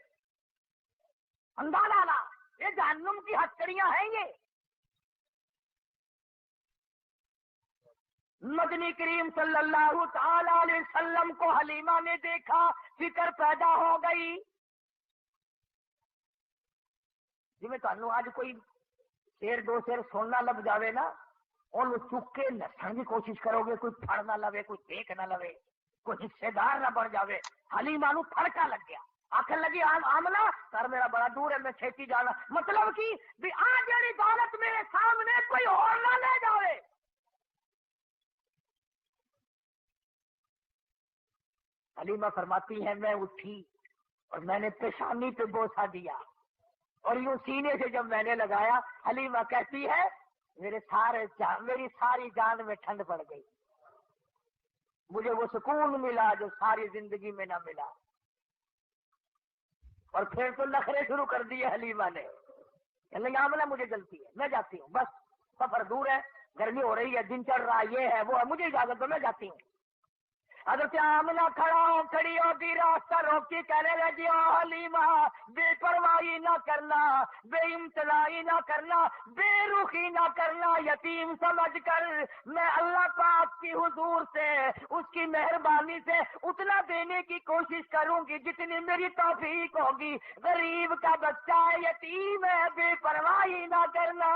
اندازہ لا یہ جہنم کی ہتھکڑیاں ہیں یہ۔ مدنی کریم صلی اللہ تعالی علیہ وسلم کو حلیمہ نے دیکھا، فکر پیدا ہو گئی۔ جی میں تانوں آج کوئی شیر دو شیر سننا لگ جاوے نا، انہوں چک کے نسن کی کوشش کرو گے، کوئی پھڑ نہ لوے، کوئی دیکھ نہ لوے، کوئی حصے دار نہ بن جاوے۔ حلیمہ نو پھڑکا لگ گیا، آخر لگی آمنہ سر میرا بڑا دور ہے، میں چھیتی جانا، مطلب کی بھی آ جڑی دولت میرے سامنے کوئی اور نہ لے جاوے۔ حلیمہ فرماتی ہے میں اٹھی اور میں نے پیشانی پہ بوسہ دیا اور یوں سینے سے جب میں نے لگایا، حلیمہ کہتی ہے میری ساری جان میں ٹھنڈ پڑ گئی، مجھے وہ سکون ملا جو ساری زندگی میں نہ ملا۔ اور پھر تو نخرے شروع کر دیے حلیمہ نے، کہنے آمنہ مجھے جلتی ہے، میں جاتی ہوں، بس سفر دور ہے، گرمی ہو رہی ہے، دن چڑھ رہا ہے، یہ ہے وہ ہے، مجھے اجازت دو، میں جاتی ہوں۔ حضرت آمنہ کھڑی ہوتی راستہ روکتی، کہنے لگی او حلیمہ بے پرواہی نہ کرنا، بے امتناعی نہ کرنا، بے رخی نہ کرنا، یتیم سمجھ کر میں اللہ پاک کی حضور سے اس کی مہربانی سے اتنا دینے کی کوشش کروں گی جتنی میری توفیق ہوگی، غریب کا بچہ ہے، یتیم ہے، بے پرواہی نہ کرنا۔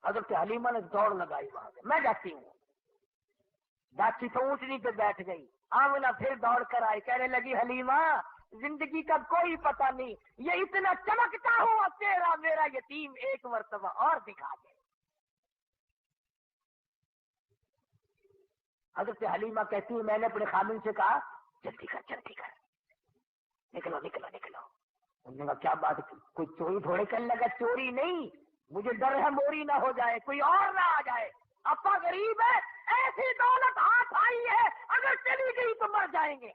حضرت حلیمہ نے دوڑ لگائی وہاں سے، میں جاتی ہوں، جاتی تو اونٹنی پہ بیٹھ گئی۔ آمنہ پھر دوڑ کر آئی، کہنے لگی حلیمہ زندگی کا کوئی پتہ نہیں، یہ اتنا چمکتا ہوا چہرہ میرا یتیم ایک مرتبہ اور دکھا دے۔ حضرت حلیمہ کہتی ہے میں نے اپنے خامن سے کہا جلدی کر، نکلو۔ انہوں نے کہا کیا بات، کوئی چوری تھوڑے کرنے لگا، چوری نہیں، مجھے ڈر ہے موری نہ ہو جائے، کوئی اور نہ آ جائے، اپا غریب ہے، ایسی دولت ہاتھ آئی ہے اگر چلی گئی تو مر جائیں گے۔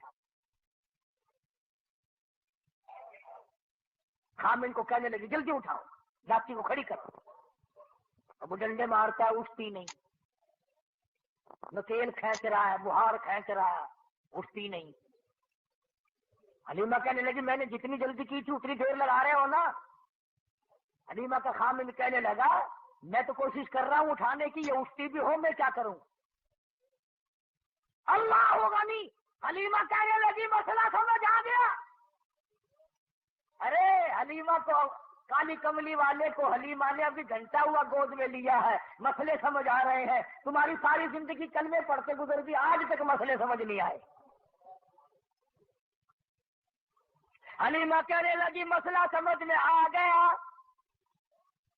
خامن کو کہنے لگی جلدی اٹھاؤ، جاتی کو کھڑی کرو، اب وہ ڈنڈے مارتا ہے، اٹھتی نہیں، نکیل کھینچ رہا ہے، بہار کھینچ رہا ہے، اٹھتی نہیں۔ حلیمہ کہنے لگی میں نے جتنی جلدی کی تھی اتنی دیر لگا رہے ہو نا۔ حلیمہ کا خامن کہنے لگا میں تو کوشش کر رہا ہوں اٹھانے کی، یہ اٹھتی بھی ہو میں کیا کروں۔ اللہ ہوگا نہیں، حلیمہ کہنے لگی مسئلہ سمجھ آ گیا۔ ارے حلیمہ کو، کالی کملی والے کو حلیمہ نے ابھی گھنٹہ ہوا گود میں لیا ہے، مسئلے سمجھ آ رہے ہیں، تمہاری ساری زندگی کلمے پڑھتے گزر گئی، آج تک مسئلے سمجھ نہیں آئے۔ حلیمہ کہنے لگی مسئلہ سمجھ میں آ گیا۔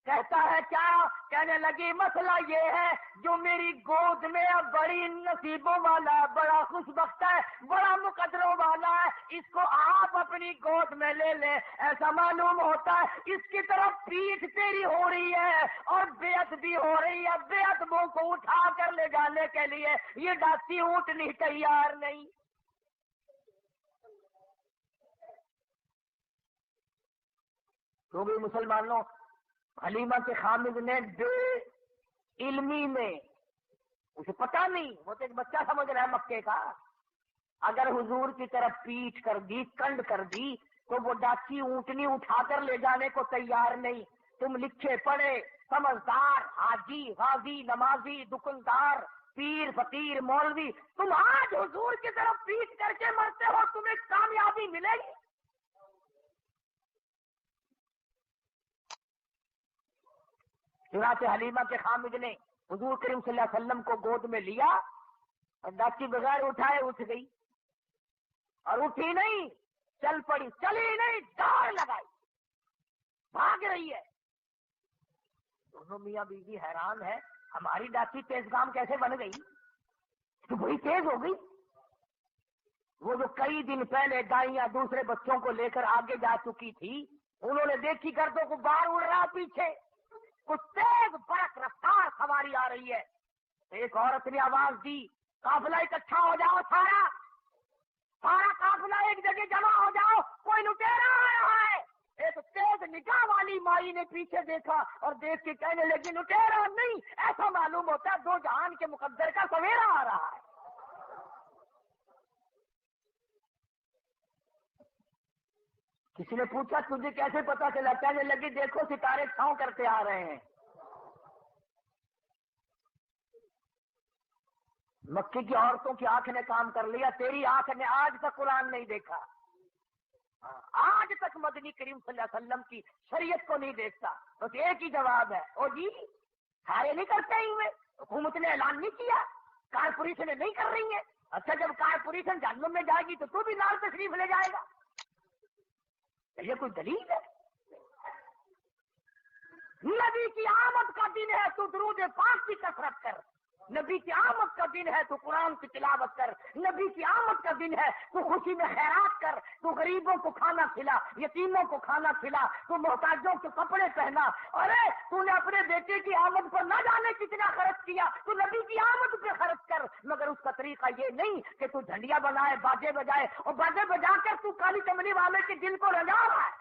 کہتا ہے کیا؟ کہنے لگی مسئلہ یہ ہے جو میری گود میں بڑی نصیبوں والا ہے، بڑا خوش بخت ہے، بڑا مقدروں والا ہے، اس کو آپ اپنی گود میں لے لیں۔ ایسا معلوم ہوتا ہے اس کی طرف پیٹھ تیری ہو رہی ہے اور بیعت بھی ہو رہی ہے، بیعت منہ کو اٹھا کر لے جانے کے لیے یہ ڈاسی اونٹنی تیار نہیں۔ تو بھی مسلمانوں، حلیمہ کے خامد نے بے علمی میں، اسے پتا نہیں، وہ تو ایک بچہ سمجھ رہا ہے مکے کا، اگر حضور کی طرف پیٹھ کر دی، کنڈ کر دی تو وہ ڈاکی اونٹنی اٹھا کر لے جانے کو تیار نہیں۔ تم لکھے پڑھے سمجھدار حاجی غازی نمازی دکاندار پیر فقیر مولوی، تم آج حضور کی طرف پیٹھ کر کے مرتے ہو، تمہیں کامیابی ملے گی؟ چنانچہ حلیمہ کے خامد نے حضور کریم صلی اللہ علیہ وسلم کو گود میں لیا اور ڈاکی بغیر اٹھائے اٹھ گئی، اور اٹھی نہیں، چل پڑی، چلی نہیں، دوڑ لگائی، بھاگ رہی ہے۔ دونوں میاں بیوی حیران ہے، ہماری ڈاکی تیز کام کیسے بن گئی، تو وہی تیز ہو گئی۔ وہ جو کئی دن پہلے دائیاں دوسرے بچوں کو لے کر آگے جا چکی تھی، انہوں نے دیکھی گردوں کو باہر اڑ رہا پیچھے، کچھ تیز برق رفتار سواری آ رہی ہے۔ ایک عورت نے آواز دی قافلہ اکٹھا ہو جاؤ، سارا قافلہ ایک جگہ جمع ہو جاؤ، کوئی لٹیرا آ رہا ہے۔ ایک تیز نکاح والی مائی نے پیچھے دیکھا اور دیکھ کے کہنے لگی لٹیرا نہیں، ایسا معلوم ہوتا ہے دو جہان کے مقدر کا سویرا آ رہا ہے۔ کسی نے پوچھا تجھے کیسے پتا چلا؟ کہنے لگی دیکھو ستارے چھاؤں کرتے آ رہے ہیں۔ مکی کی عورتوں کی آنکھ نے کام کر لیا، تیری آنکھ نے آج تک قرآن نہیں دیکھا، آج تک مدنی کریم صلی اللہ علیہ وسلم کی شریعت کو نہیں دیکھتا۔ بس ایک ہی جواب ہے، او جی سارے نہیں کرتے ہی ہوئے، حکومت نے اعلان نہیں کیا، کارپوریشن نہیں کر رہی ہے۔ اچھا جب کارپوریشن جہنم میں جائے گی تو بھی نال تشریف لے جائے گا؟ یہ کوئی دلیل ہے؟ نبی کی آمد کا دن ہے تو درود پاک کی کثرت کر، نبی کی آمد کا دن ہے تو قرآن کی تلاوت کر، نبی کی آمد کا دن ہے تو خوشی میں خیرات کر، تو غریبوں کو کھانا کھلا، یتیموں کو کھانا کھلا، تو محتاجوں کے کپڑے پہنا۔ ارے تو نے اپنے بیٹے کی آمد پر نہ جانے کتنا خرچ کیا، تو نبی کی آمد پہ خرچ کر، مگر اس کا طریقہ یہ نہیں کہ تو جھنڈیاں بنائے، باجے بجائے، اور باجے بجا کر تو کالی کملی والے کے دل کو رجا رہا ہے۔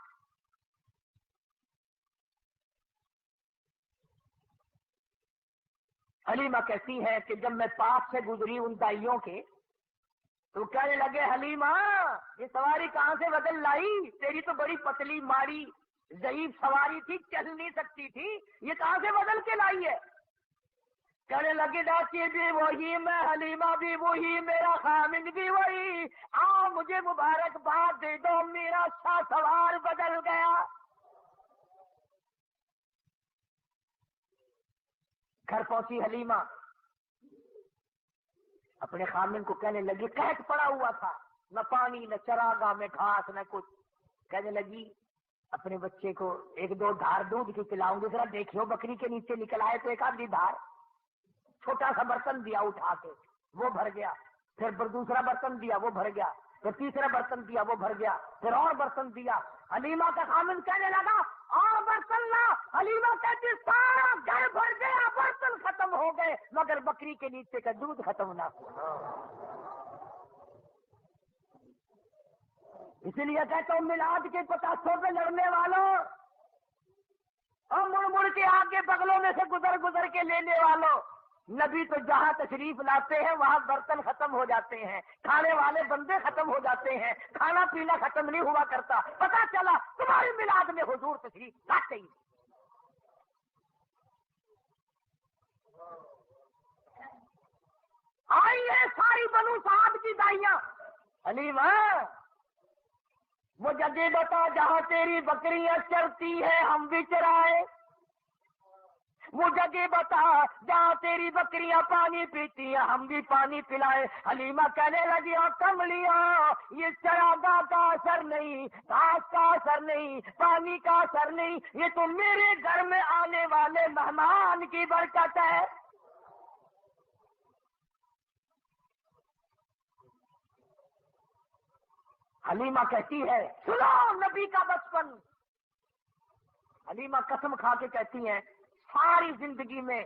حلیمہ کہتی ہے کہ جب میں پاس سے گزری ان دائیوں کے تو کہنے لگے حلیمہ یہ سواری کہاں سے بدل لائی؟ تیری تو بڑی پتلی ماری ضعیف سواری تھی، چل نہیں سکتی تھی، یہ کہاں سے بدل کے لائی ہے؟ کہنے لگے ڈاچی بھی وہی، میں حلیمہ بھی وہی، میرا خامد بھی وہی، آؤ مجھے مبارکباد دے دو، میرا شاہ سوار بدل گیا۔ گھر پہنچی حلیمہ، اپنے خامن کو کہنے لگی قحط پڑا ہوا تھا، نہ پانی نہ چراگاہ میں گھاس نہ کچھ، کہنے لگی اپنے بچے کو ایک دو دھار دودھ کی پلاؤں گی، ذرا دیکھو بکری کے نیچے نکل آئے تو ایک آدھی دھار۔ چھوٹا سا برتن دیا اٹھا کے، وہ بھر گیا، پھر دوسرا برتن دیا وہ بھر گیا، پھر تیسرا برتن دیا وہ بھر گیا، پھر اور برتن دیا۔ حلیمہ کا خامن کہنے لگا اور برتن لا، حلیمہ کہتی سارا گھر بھر گیا، برتن ختم ہو گئے مگر بکری کے نیچے کا دودھ ختم نہ ہوا۔ اسی لیے کہتا ہوں میلاد کے پتاسوں پہ لڑنے والوں اور مڑ مڑ کے آگے بغلوں میں سے گزر کے لینے والوں، نبی تو جہاں تشریف لاتے ہیں وہاں برتن ختم ہو جاتے ہیں، کھانے والے بندے ختم ہو جاتے ہیں، کھانا پینا ختم نہیں ہوا کرتا۔ پتا چلا تمہاری میلاد میں حضور تشریف لاتے ہی۔ آئی ہے ساری بنو سعد کی دائیاں، حلیمہ وہ جگہ بتا جہاں تیری بکریاں چرتی ہے ہم بھی چرائے، وہ جگہ بتا جہاں تیری بکریاں پانی پیتی ہیں ہم بھی پانی پلائے۔ حلیمہ کہنے لگی کملیاں یہ چراگاہ کا اثر نہیں، گھاس کا اثر نہیں، پانی کا اثر نہیں، یہ تو میرے گھر میں آنے والے مہمان کی برکت ہے۔ حلیمہ کہتی ہے سنو نبی کا بچپن، حلیمہ قسم کھا کے کہتی ہیں ساری زندگی میں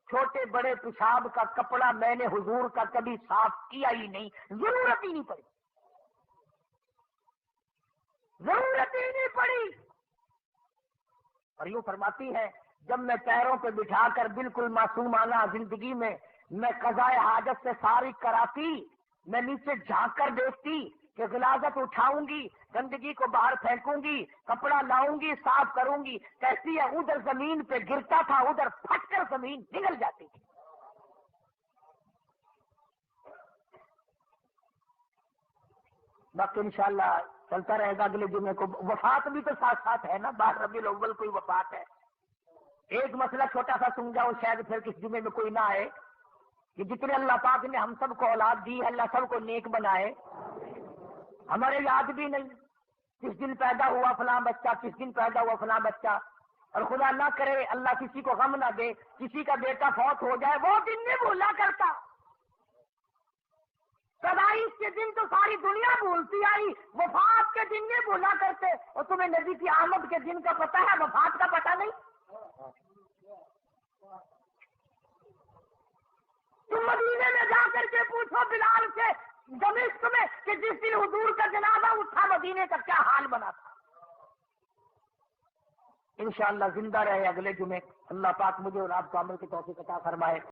چھوٹے بڑے پیشاب کا کپڑا میں نے حضور کا کبھی صاف کیا ہی نہیں، ضرورت ہی نہیں پڑی، ضرورت ہی نہیں پڑی۔ اور یوں فرماتی ہے جب میں پیروں پہ بٹھا کر بالکل معصومانہ زندگی میں قضائے حاجت سے فارغ کراتی، میں نیچے جھانک کر دیکھتی کہ غلاظت اٹھاؤں گی، گندگی کو باہر پھینکوں گی، کپڑا لاؤں گی، صاف کروں گی، کہتی ہے ادھر زمین پہ گرتا تھا ادھر پھٹ کر زمین نگل جاتی تھی۔ باقی انشاءاللہ چلتا رہے گا اگلے جمعے کو۔ وفات بھی تو ساتھ ساتھ ہے نا، 12 ربیع الاول کوئی وفات ہے۔ ایک مسئلہ چھوٹا سا سمجھاؤ، شاید پھر کس جمعے میں کوئی نہ آئے، کہ جتنے اللہ پاک نے ہم سب کو اولاد دی ہے اللہ سب کو نیک بنائے۔ ہمارے یاد بھی نہیں کس دن پیدا ہوا فلاں بچہ، کس دن پیدا ہوا فلاں بچہ، اور خدا نہ کرے اللہ کسی کو غم نہ دے کسی کا بیٹا فوت ہو جائے، وہ دن نہیں بھولا کرتا۔ پیدائش کے دن تو ساری دنیا بھولتی آئی، وفات کے دن نہیں بھولا کرتے۔ اور تمہیں نبی کی آمد کے دن کا پتہ ہے، وفات کا پتہ نہیں؟ تم مدینے میں جا کر کے پوچھو بلال سے دمشق میں کہ جس دن حضور کا جنازہ اٹھا مدینے کا کیا حال بنا تھا۔ انشاءاللہ زندہ رہے اگلے جمعے. اللہ پاک مجھے اور آپ کو عمل کی توفیق عطا فرمائے.